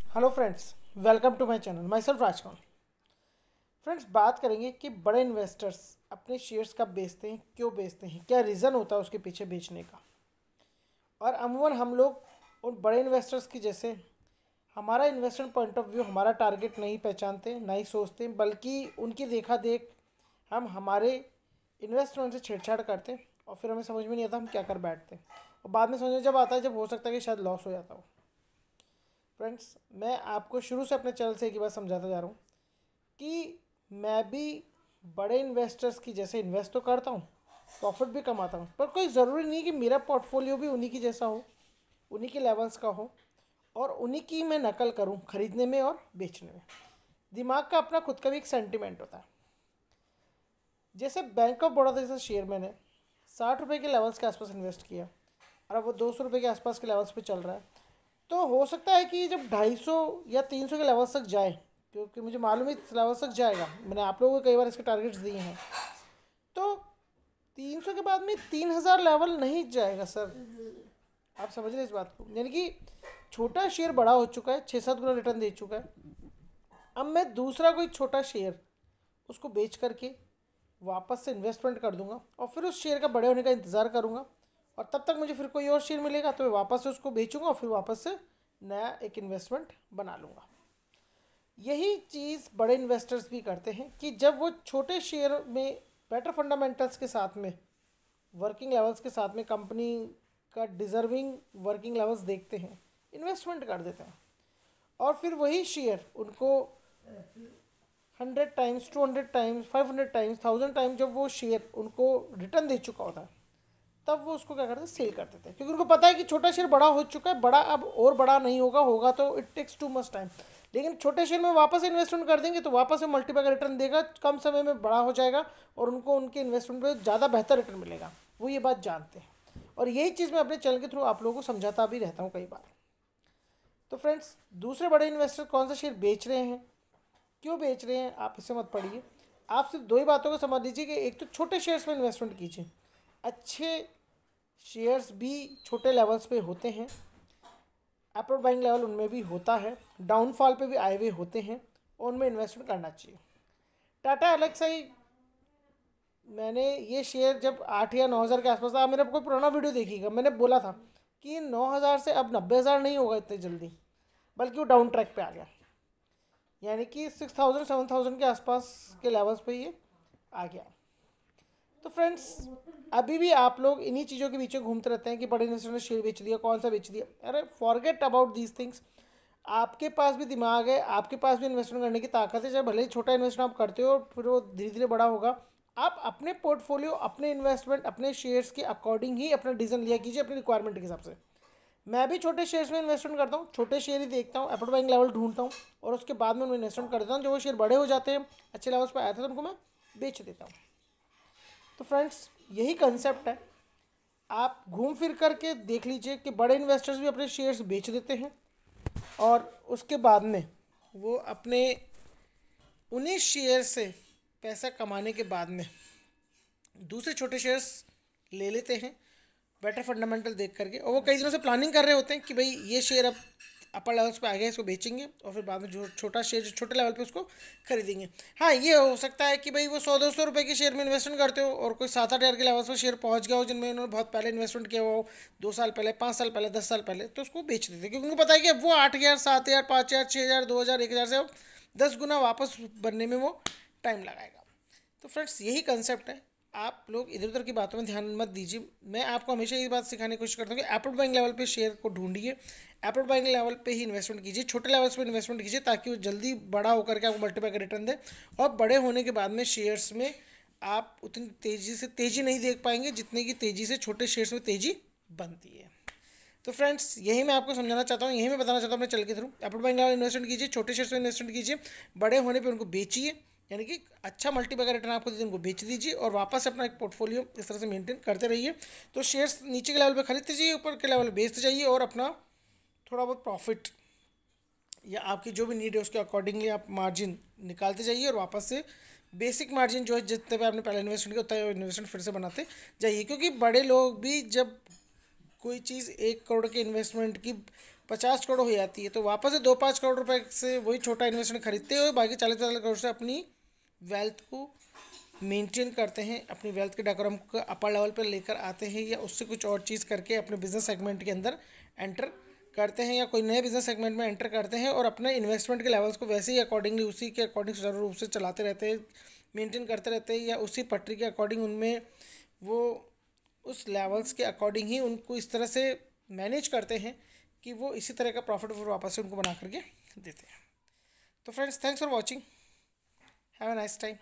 Hello friends, welcome to my channel. Myself Rajkaur. Friends, बात करेंगे कि बड़े इन्वेस्टर्स अपने शेयर्स कब बेचते हैं, क्यों बेचते हैं, क्या रीज़न होता है उसके पीछे बेचने का। और अमूमन हम लोग उन बड़े इन्वेस्टर्स की जैसे हमारा इन्वेस्टमेंट पॉइंट ऑफ व्यू, हमारा टारगेट नहीं पहचानते, नहीं सोचते, बल्कि उनकी देखा देख हम हमारे इन्वेस्टमेंट से छेड़छाड़ करते हैं और फिर हमें समझ में नहीं आता हम क्या कर बैठते हैं। और बाद में समझ में जब आता है, जब हो सकता है कि शायद लॉस हो जाता हो। फ्रेंड्स, मैं आपको शुरू से अपने चैनल से एक ही बात समझाता जा रहा हूँ कि मैं भी बड़े इन्वेस्टर्स की जैसे इन्वेस्ट तो करता हूँ, प्रॉफिट भी कमाता हूँ, पर कोई ज़रूरी नहीं कि मेरा पोर्टफोलियो भी उन्हीं की जैसा हो, उन्हीं के लेवल्स का हो और उन्हीं की मैं नकल करूँ खरीदने में और बेचने में। दिमाग का अपना खुद का भी एक सेंटिमेंट होता है। जैसे बैंक ऑफ बड़ौदा जैसा शेयर मैंने 60 रुपये के लेवल्स के आसपास इन्वेस्ट किया और अब वो 200 रुपये के आसपास के लेवल्स पे चल रहा है। तो हो सकता है कि जब 250 या 300 के लेवल्स तक जाए, क्योंकि मुझे मालूम है इस लेवल्स तक जाएगा, मैंने आप लोगों को कई बार इसके टारगेट्स दिए हैं। तो 300 के बाद में 3000 लेवल नहीं जाएगा सर। आप समझ रहे हैं इस बात को? यानी कि छोटा शेयर बड़ा हो चुका है, 6-7 गुना रिटर्न दे चुका है। अब मैं दूसरा कोई छोटा शेयर उसको बेच करके वापस से इन्वेस्टमेंट कर दूंगा और फिर उस शेयर का बड़े होने का इंतज़ार करूंगा और तब तक मुझे फिर कोई और शेयर मिलेगा तो मैं वापस से उसको बेचूंगा और फिर वापस से नया एक इन्वेस्टमेंट बना लूँगा। यही चीज़ बड़े इन्वेस्टर्स भी करते हैं कि जब वो छोटे शेयर में बेटर फंडामेंटल्स के साथ में, वर्किंग लेवल्स के साथ में, कंपनी का डिज़र्विंग वर्किंग लेवल्स देखते हैं, इन्वेस्टमेंट कर देते हैं और फिर वही शेयर उनको 100 टाइम्स, 200 टाइम्स, 500 टाइम्स, 1000 टाइम्स जब वो शेयर उनको रिटर्न दे चुका होता है, तब वो उसको क्या करते हैं, सेल कर देते हैं। क्योंकि उनको पता है कि छोटा शेयर बड़ा हो चुका है, बड़ा अब और बड़ा नहीं होगा, होगा तो it takes too much time. लेकिन छोटे शेयर में वापस इन्वेस्टमेंट कर देंगे तो वापस से मल्टीपल का रिटर्न देगा, कम समय में बड़ा हो जाएगा और उनको उनके इन्वेस्टमेंट पे ज़्यादा बेहतर रिटर्न मिलेगा। वो ये बात जानते हैं और यही चीज़ मैं अपने चैनल के थ्रू आप लोगों को समझाता भी रहता हूँ कई बार। तो फ्रेंड्स, दूसरे बड़े इन्वेस्टर कौन सा शेयर बेच रहे हैं, क्यों बेच रहे हैं, आप इससे मत पढ़िए। आप सिर्फ दो ही बातों को समझ लीजिए कि एक तो छोटे शेयर्स में इन्वेस्टमेंट कीजिए। अच्छे शेयर्स भी छोटे लेवल्स पे होते हैं, अपवर्ड बाइंग लेवल उनमें भी होता है, डाउनफॉल पे भी आए हुए होते हैं और उनमें इन्वेस्टमेंट करना चाहिए। टाटा एलेक्साई, मैंने ये शेयर जब 8 या 9 हज़ार के आसपास था, आप मेरा कोई पुराना वीडियो देखिएगा, मैंने बोला था कि 9 हज़ार से अब 90 हज़ार नहीं होगा इतने जल्दी, बल्कि वो डाउन ट्रैक पे आ गया। यानी कि 6000 7000 के आसपास के लेवल्स पे ये आ गया। तो फ्रेंड्स, अभी भी आप लोग इन्हीं चीज़ों के बीच में घूमते रहते हैं कि बड़े इन्वेस्टर ने शेयर बेच दिया, कौन सा बेच दिया। अरे फॉरगेट अबाउट दीज थिंग्स। आपके पास भी दिमाग है, आपके पास भी इन्वेस्टमेंट करने की ताकत है, चाहे भले ही छोटा इन्वेस्टमेंट आप करते हो फिर वो धीरे धीरे बड़ा होगा। आप अपने पोर्टफोलियो, अपने इन्वेस्टमेंट, अपने शेयर्स के अकॉर्डिंग ही अपना डिसीजन लिया कीजिए, अपनी रिक्वायरमेंट के हिसाब से। मैं भी छोटे शेयर्स में इन्वेस्टमेंट करता हूँ, छोटे शेयर ही देखता हूँ, अपवर्ड बाइंग लेवल ढूंढता हूँ और उसके बाद में उनमें इन्वेस्टमेंट कर देता हूँ। जो वो शेयर बड़े हो जाते हैं, अच्छे लेवल्स पर आए थे, तो उनको मैं बेच देता हूँ। तो फ्रेंड्स, यही कंसेप्ट है। आप घूम फिर करके देख लीजिए कि बड़े इन्वेस्टर्स भी अपने शेयर्स बेच देते हैं और उसके बाद में वो अपने उन्हीं शेयर से पैसा कमाने के बाद में दूसरे छोटे शेयर्स ले लेते हैं बेटर फंडामेंटल देख करके। और वो कई दिनों से प्लानिंग कर रहे होते हैं कि भाई ये शेयर अब अपर लेवल्स पे आ गया, इसको बेचेंगे और फिर बाद में जो छोटा शेयर जो छोटे लेवल पे उसको खरीदेंगे। हाँ, ये हो सकता है कि भाई वो 100-200 रुपये के शेयर में इन्वेस्टमेंट करते हो और कोई 7-8 हज़ार के लेवल्स पर शेयर पहुंच गया हो जिनमें उन्होंने बहुत पहले इन्वेस्टमेंट किया हो, 2 साल पहले, 5 साल पहले, 10 साल पहले, तो उसको बेच देते हैं क्योंकि उनको पता है कि अब वो 8000, 7000, 5000, 6000, 2000, 1000 से अब 10 गुना वापस बनने में वो टाइम लगाएगा। तो फ्रेंड्स, यही कंसेप्ट है। आप लोग इधर उधर की बातों में ध्यान मत दीजिए। मैं आपको हमेशा ये बात सिखाने की कोशिश करता हूँ कि अपवर्ड बाइंग लेवल पे शेयर को ढूंढिए, अपवर्ड बाइंग लेवल पे ही इन्वेस्टमेंट कीजिए, छोटे लेवल्स पे इन्वेस्टमेंट कीजिए ताकि वो जल्दी बड़ा होकर के आपको मल्टीप्लाई का रिटर्न दे। और बड़े होने के बाद में शेयर्स में आप उतनी तेज़ी से तेज़ी नहीं देख पाएंगे जितने की तेज़ी से छोटे शेयर्स में तेज़ी बनती है। तो फ्रेंड्स, यही मैं आपको समझाना चाहता हूँ, यही मैं बताना चाहता हूँ अपने चल के through. Upward buying level investment कीजिए, छोटे शेयर्स में इन्वेस्टमेंट कीजिए, बड़े होने पर उनको बेचिए, यानी कि अच्छा मल्टीपल का रिटर्न आपको दे उनको बेच दीजिए और वापस अपना एक पोर्टफोलियो इस तरह से मेंटेन करते रहिए। तो शेयर्स नीचे के लेवल पे खरीदते जाइए, ऊपर के लेवल पे बेचते जाइए और अपना थोड़ा बहुत प्रॉफिट या आपकी जो भी नीड है उसके अकॉर्डिंगली आप मार्जिन निकालते जाइए और वापस से बेसिक मार्जिन जो है जितने पे आपने पहले इन्वेस्टमेंट किया उतना इन्वेस्टमेंट फिर से बनाते जाइए। क्योंकि बड़े लोग भी जब कोई चीज़ 1 करोड़ के इन्वेस्टमेंट की 50 करोड़ हो जाती है तो वापस से 2-5 करोड़ रुपए से वही छोटा इन्वेस्टमेंट खरीदते हैं और बाकी 40-40 करोड़ से अपनी वेल्थ को मेंटेन करते हैं, अपनी वेल्थ के डायग्राम को अपर लेवल पर लेकर आते हैं, या उससे कुछ और चीज़ करके अपने बिजनेस सेगमेंट के अंदर एंटर करते हैं, या कोई नए बिजनेस सेगमेंट में एंटर करते हैं और अपने इन्वेस्टमेंट के लेवल्स को वैसे ही अकॉर्डिंगली उसी के अकॉर्डिंग सुचारू रूप से चलाते रहते हैं, मेंटेन करते रहते हैं, या उसी पटरी के अकॉर्डिंग उनमें वो उस लेवल्स के अकॉर्डिंग ही उनको इस तरह से मैनेज करते हैं कि वो इसी तरह का प्रॉफिट वापस से उनको बना करके देते हैं। तो friends, thanks for watching, have a nice time.